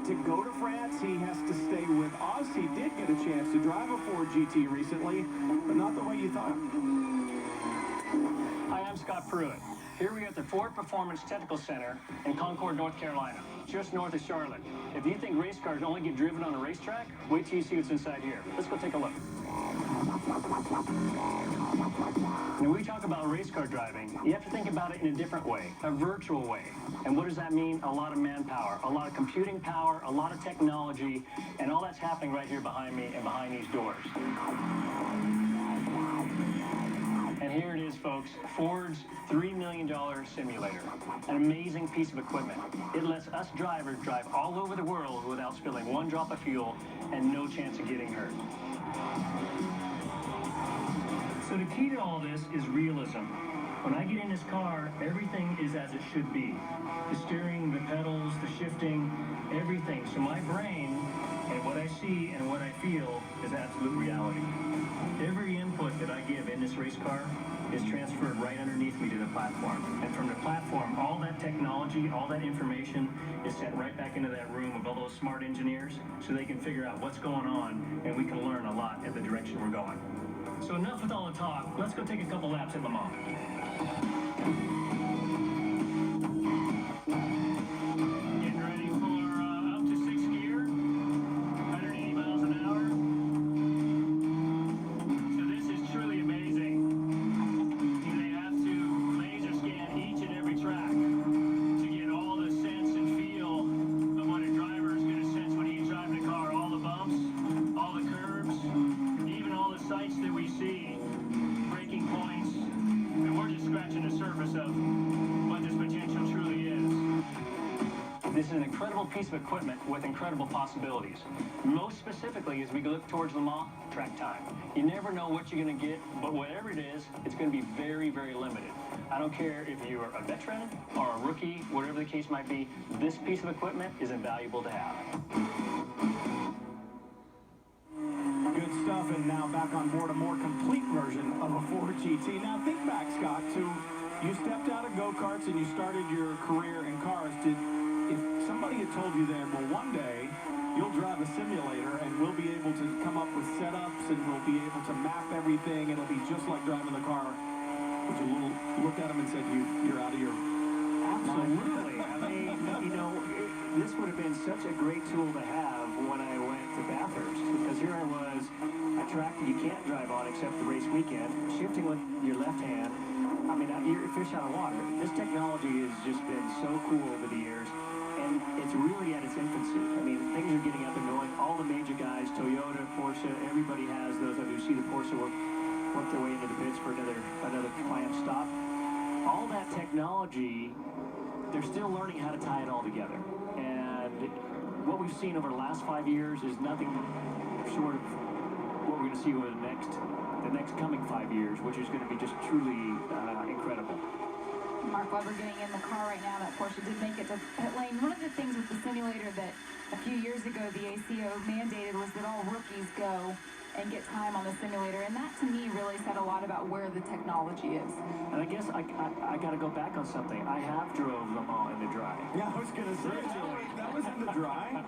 to go to France. He has to stay with us. He did get a chance to drive a Ford GT recently, but not the way you thought. Hi, I'm Scott Pruitt. Here we are at the Ford Performance Technical Center in Concord, North Carolina, just north of Charlotte. If you think race cars only get driven on a racetrack, wait till you see what's inside here. Let's go take a look. When we talk about race car driving, you have to think about it in a different way, a virtual way. And what does that mean? A lot of manpower, a lot of computing power, a lot of technology, and all that's happening right here behind me and behind these doors. And here it is, folks, Ford's $3 million simulator. An amazing piece of equipment. It lets us drivers drive all over the world without spilling one drop of fuel and no chance of getting hurt. So the key to all this is realism. When I get in this car, everything is as it should be. The steering, the pedals, the shifting, everything. So my brain and what I see and what I feel is absolute reality. Every input that I give in this race car is transferred right underneath me to the platform. And from the platform, all that technology, all that information is sent right back into that room of all those smart engineers so they can figure out what's going on and we can learn a lot in the direction we're going. So enough with all the talk. Let's go take a couple laps at Le Mans. Getting ready for up to 6th gear, 180 miles an hour. So this is truly amazing. They have to laser scan each and every track to get all the sense and feel of what a driver is going to sense when he's driving a car. All the bumps, all the curves, even all the sights that we see, breaking points, and we're just scratching the surface of what this potential truly is. This is an incredible piece of equipment with incredible possibilities. Most specifically, as we look towards Le Mans, track time. You never know what you're going to get, but whatever it is, it's going to be very, very limited. I don't care if you're a veteran or a rookie, whatever the case might be, this piece of equipment is invaluable to have. Good stuff, and now back on board a more complete version of a Ford GT. Now think back, Scott, to you stepped out of go-karts and you started your career in cars. If somebody had told you then, well, one day you'll drive a simulator and we'll be able to come up with setups and we'll be able to map everything, it'll be just like driving the car, would you look at them and said, you're out of your Absolutely. I mean, you know, this would have been such a great tool to have when I went to Bathurst, because here I was, a track that you can't drive on except the race weekend, shifting with your left hand. I mean, you're a fish out of water. This technology has just been so cool over the years, and it's really at its infancy. I mean, things are getting up and going. All the major guys, Toyota, Porsche, everybody has those. I do see the Porsche work their way into the pits for another plant stop. All that technology, they're still learning how to tie it all together. And what we've seen over the last 5 years is nothing short of what we're going to see over the next coming 5 years, which is going to be just truly incredible. Mark Webber getting in the car right now. That Porsche did make it to pit lane. One of the things with the simulator that a few years ago the ACO mandated was that all rookies go and get time on the simulator, and that to me really said a lot about where the technology is. And I guess I got to go back on something. I have drove Le Mans in the dry. Yeah, I was going to say, that was in the dry.